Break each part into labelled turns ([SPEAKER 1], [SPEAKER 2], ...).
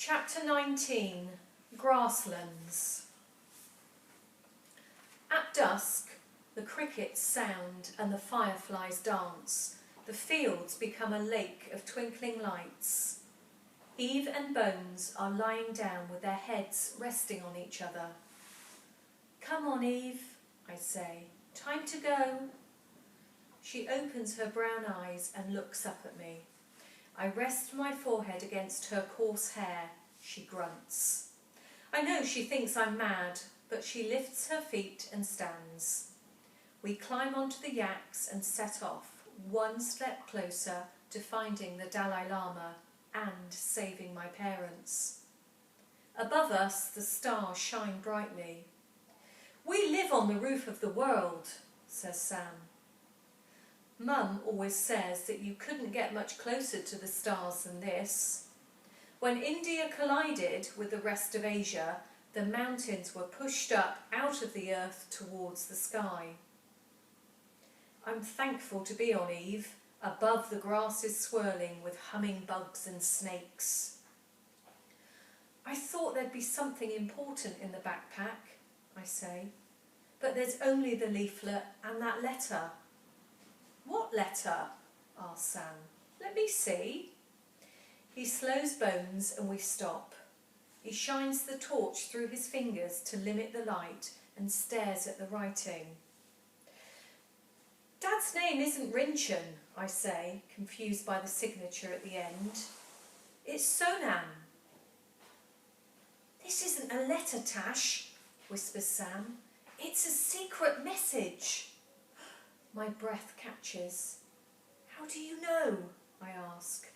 [SPEAKER 1] Chapter 19, Grasslands. At dusk, the crickets sound and the fireflies dance. The fields become a lake of twinkling lights. Eve and Bones are lying down with their heads resting on each other. "Come on, Eve," I say. "Time to go." She opens her brown eyes and looks up at me. I rest my forehead against her coarse hair. She grunts. I know she thinks I'm mad, but she lifts her feet and stands. We climb onto the yaks and set off, one step closer to finding the Dalai Lama and saving my parents. Above us, the stars shine brightly. "We live on the roof of the world," says Sam. Mum always says that you couldn't get much closer to the stars than this. When India collided with the rest of Asia, the mountains were pushed up out of the earth towards the sky. I'm thankful to be on Eve, above the grasses swirling with humming bugs and snakes. "I thought there'd be something important in the backpack," I say, "but there's only the leaflet and that letter." "What letter?" asks Sam. "Let me see." He slows Bones and we stop. He shines the torch through his fingers to limit the light and stares at the writing. "Dad's name isn't Rinchen," I say, confused by the signature at the end. "It's Sonam." "This isn't a letter, Tash," whispers Sam. "It's a secret message." My breath catches. "How do you know?" I ask.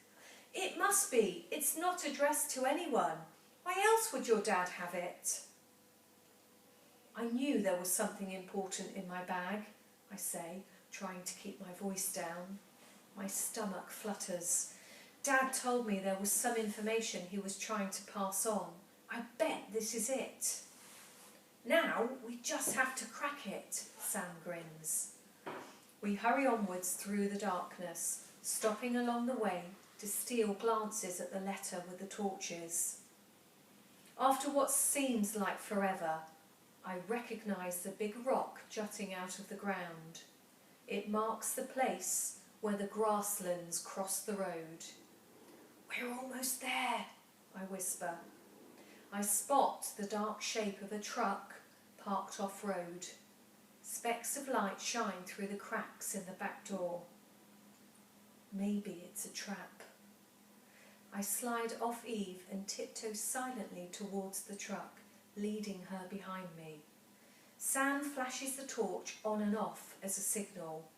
[SPEAKER 1] "It must be. It's not addressed to anyone. Why else would your dad have it?" "I knew there was something important in my bag," I say, trying to keep my voice down. My stomach flutters. Dad told me there was some information he was trying to pass on. I bet this is it. "Now we just have to crack it," Sam grins. We hurry onwards through the darkness, stopping along the way to steal glances at the letter with the torches. After what seems like forever, I recognise the big rock jutting out of the ground. It marks the place where the grasslands cross the road. "We're almost there," I whisper. I spot the dark shape of a truck parked off-road. Specks of light shine through the cracks in the back door. Maybe it's a trap. I slide off Eve and tiptoe silently towards the truck, leading her behind me. Sam flashes the torch on and off as a signal.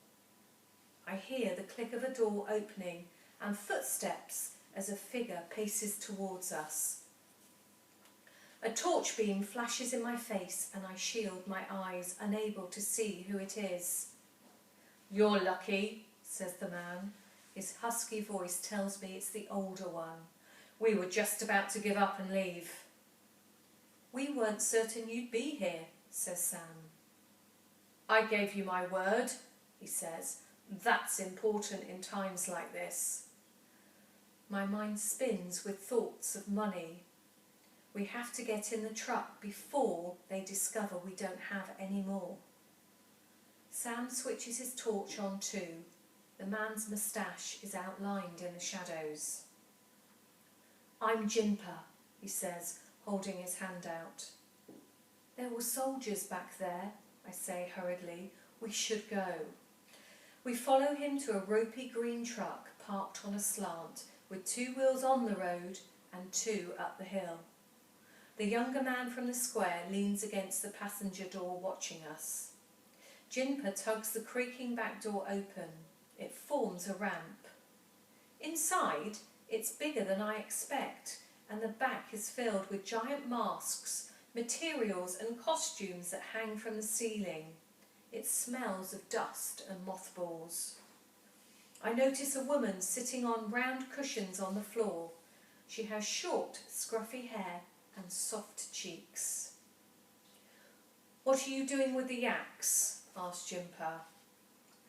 [SPEAKER 1] I hear the click of a door opening and footsteps as a figure paces towards us. A torch beam flashes in my face and I shield my eyes, unable to see who it is. "You're lucky," says the man. His husky voice tells me it's the older one. "We were just about to give up and leave." "We weren't certain you'd be here," says Sam. "I gave you my word," he says. "That's important in times like this." My mind spins with thoughts of money. We have to get in the truck before they discover we don't have any more. Sam switches his torch on too. The man's moustache is outlined in the shadows. "I'm Jinpa," he says, holding his hand out. "There were soldiers back there," I say hurriedly. "We should go." We follow him to a ropey green truck parked on a slant, with 2 wheels on the road and 2 up the hill. The younger man from the square leans against the passenger door watching us. Jinpa tugs the creaking back door open. It forms a ramp. Inside, it's bigger than I expect, and the back is filled with giant masks, materials and costumes that hang from the ceiling. It smells of dust and mothballs. I notice a woman sitting on round cushions on the floor. She has short, scruffy hair and soft cheeks. "What are you doing with the yaks?" asked Jinpa.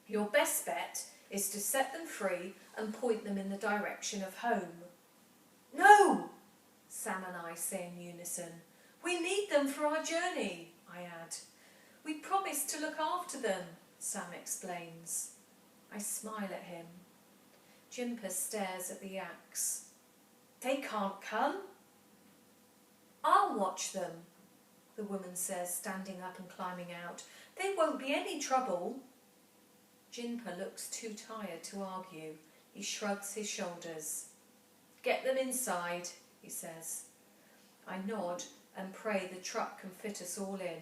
[SPEAKER 1] "Your best bet is to set them free and point them in the direction of home." "No!" Sam and I say in unison. We need them for our journey, I add. We promised to look after them, Sam explains. I smile at him. Jimper stares at the yaks. They can't come. I'll watch them, the woman says, standing up and climbing out. They won't be any trouble. Jimper looks too tired to argue. He shrugs his shoulders. Get them inside, he says. I nod and pray the truck can fit us all in.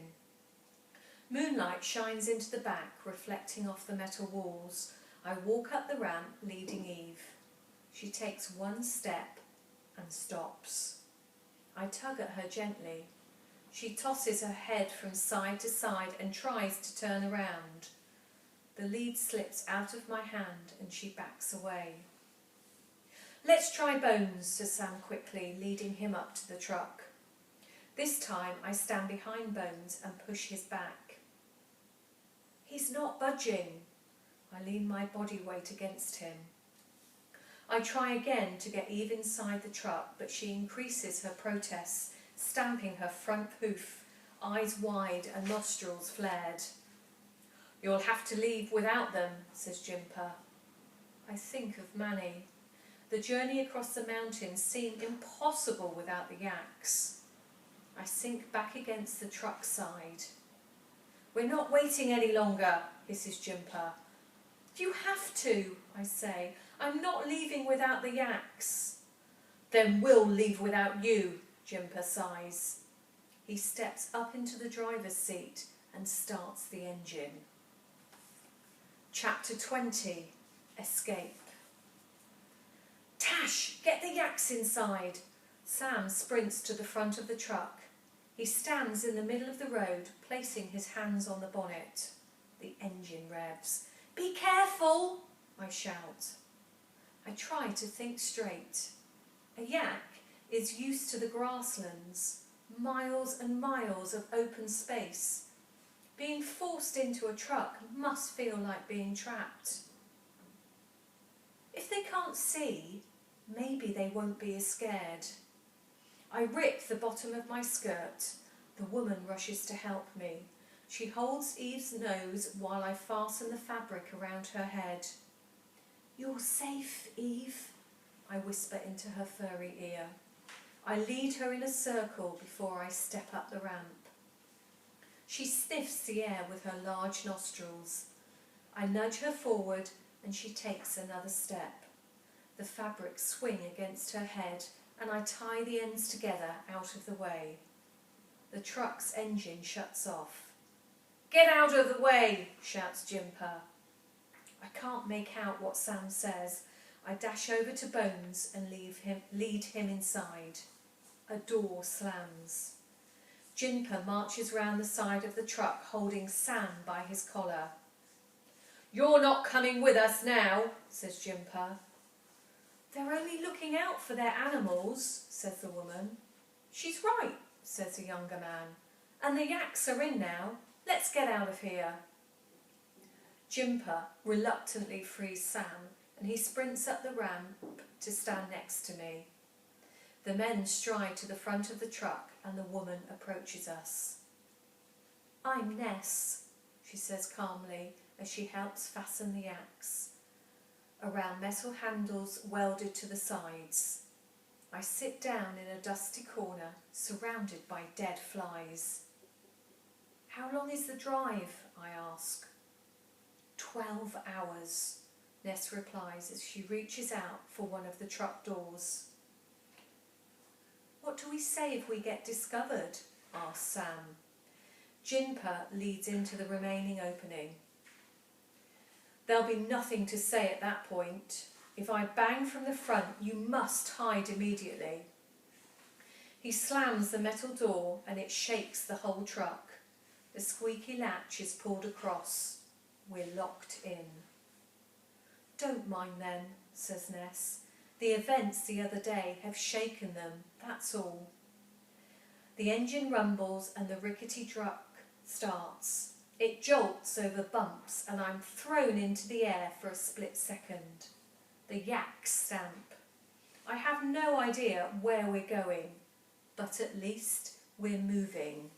[SPEAKER 1] Moonlight shines into the back, reflecting off the metal walls. I walk up the ramp, leading Eve. She takes one step and stops. I tug at her gently. She tosses her head from side to side and tries to turn around. The lead slips out of my hand and she backs away. Let's try Bones, says Sam quickly, leading him up to the truck. This time I stand behind Bones and push his back. He's not budging. I lean my body weight against him. I try again to get Eve inside the truck, but she increases her protests, stamping her front hoof, eyes wide and nostrils flared. You'll have to leave without them, says Jimper. I think of Manny. The journey across the mountains seemed impossible without the yaks. I sink back against the truck side. We're not waiting any longer, hisses Jimper. You have to, I say. I'm not leaving without the yaks. Then we'll leave without you, Jimper sighs. He steps up into the driver's seat and starts the engine. Chapter 20. Escape. Tash, get the yaks inside. Sam sprints to the front of the truck. He stands in the middle of the road, placing his hands on the bonnet. The engine revs. Be careful, I shout. I try to think straight. A yak is used to the grasslands, miles and miles of open space. Being forced into a truck must feel like being trapped. If they can't see, maybe they won't be as scared. I rip the bottom of my skirt. The woman rushes to help me. She holds Eve's nose while I fasten the fabric around her head. You're safe, Eve, I whisper into her furry ear. I lead her in a circle before I step up the ramp. She sniffs the air with her large nostrils. I nudge her forward and she takes another step. The fabrics swing against her head and I tie the ends together out of the way. The truck's engine shuts off. Get out of the way, shouts Jimper. I can't make out what Sam says. I dash over to Bones and lead him inside. A door slams. Jimper marches round the side of the truck, holding Sam by his collar. You're not coming with us now, says Jimper. They're only looking out for their animals, says the woman. She's right, says the younger man. And the yaks are in now. Let's get out of here. Jimper reluctantly frees Sam and he sprints up the ramp to stand next to me. The men stride to the front of the truck and the woman approaches us. I'm Ness, she says calmly as she helps fasten the axe around metal handles welded to the sides. I sit down in a dusty corner surrounded by dead flies. How long is the drive? I ask. 12 hours, Ness replies as she reaches out for one of the truck doors. What do we say if we get discovered? Asks Sam. Jimper leads into the remaining opening. There'll be nothing to say at that point. If I bang from the front, you must hide immediately. He slams the metal door and it shakes the whole truck. The squeaky latch is pulled across. We're locked in. Don't mind them, says Ness. The events the other day have shaken them, that's all. The engine rumbles and the rickety truck starts. It jolts over bumps and I'm thrown into the air for a split second. The yaks stamp. I have no idea where we're going. but at least we're moving.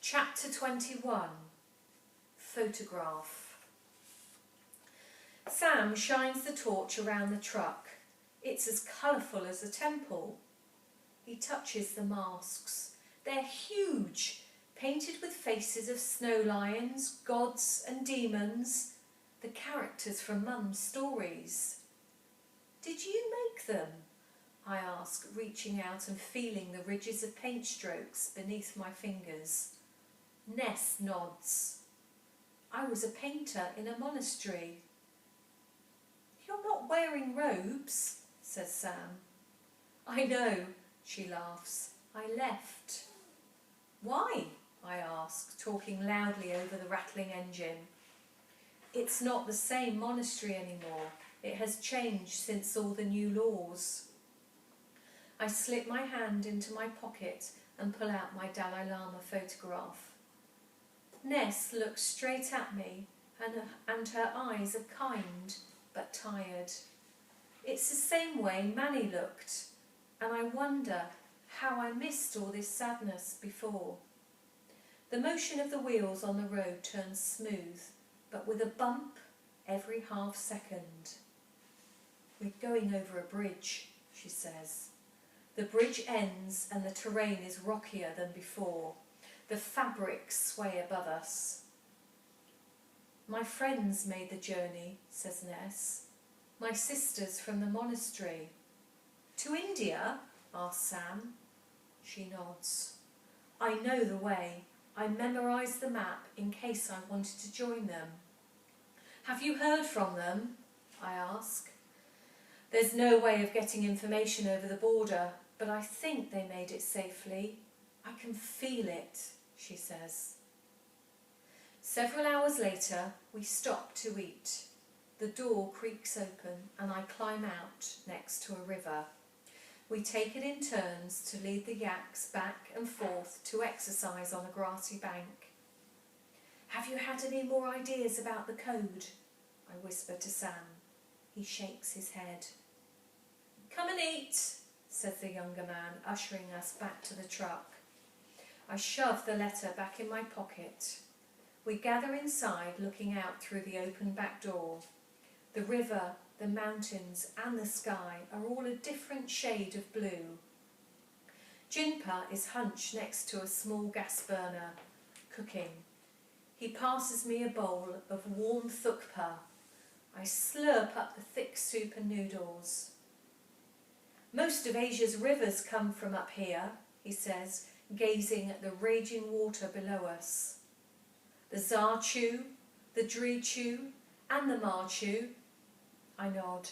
[SPEAKER 1] Chapter 21. Photograph. Sam shines the torch around the truck. It's as colourful as a temple. He touches the masks. They're huge, painted with faces of snow lions, gods and demons, the characters from Mum's stories. Did you make them? I ask, reaching out and feeling the ridges of paint strokes beneath my fingers. Ness nods. I was a painter in a monastery. You're not wearing robes, says Sam. I know, she laughs. I left. Why? I ask, talking loudly over the rattling engine. It's not the same monastery anymore. It has changed since all the new laws. I slip my hand into my pocket and pull out my Dalai Lama photograph. Ness looks straight at me and her eyes are kind but tired. It's the same way Manny looked, and I wonder how I missed all this sadness before. The motion of the wheels on the road turns smooth, but with a bump every half second. We're going over a bridge, she says. The bridge ends and the terrain is rockier than before. The fabrics sway above us. My friends made the journey, says Ness. My sisters from the monastery. To India? asks Sam. She nods. I know the way. I memorised the map in case I wanted to join them. Have you heard from them? I ask. There's no way of getting information over the border, but I think they made it safely. I can feel it, she says. Several hours later, we stop to eat. The door creaks open and I climb out next to a river. We take it in turns to lead the yaks back and forth to exercise on a grassy bank. Have you had any more ideas about the code? I whisper to Sam. He shakes his head. Come and eat, says the younger man, ushering us back to the truck. I shove the letter back in my pocket. We gather inside, looking out through the open back door. The river, the mountains and the sky are all a different shade of blue. Jinpa is hunched next to a small gas burner, cooking. He passes me a bowl of warm thukpa. I slurp up the thick soup and noodles. Most of Asia's rivers come from up here, he says, gazing at the raging water below us. The Zarchu, the Drichu and the Marchu. I nod.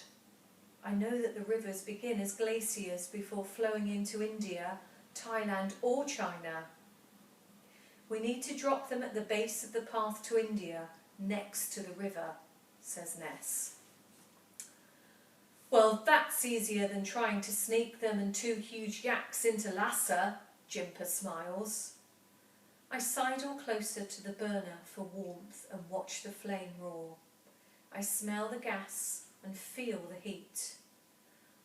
[SPEAKER 1] I know that the rivers begin as glaciers before flowing into India, Thailand or China. We need to drop them at the base of the path to India, next to the river, says Ness. Well, that's easier than trying to sneak them and two huge yaks into Lhasa, Jinpa smiles. I sidle closer to the burner for warmth and watch the flame roar. I smell the gas and feel the heat.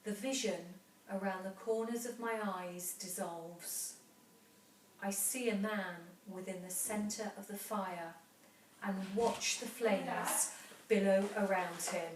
[SPEAKER 1] The vision around the corners of my eyes dissolves. I see a man within the centre of the fire and watch the flames billow around him.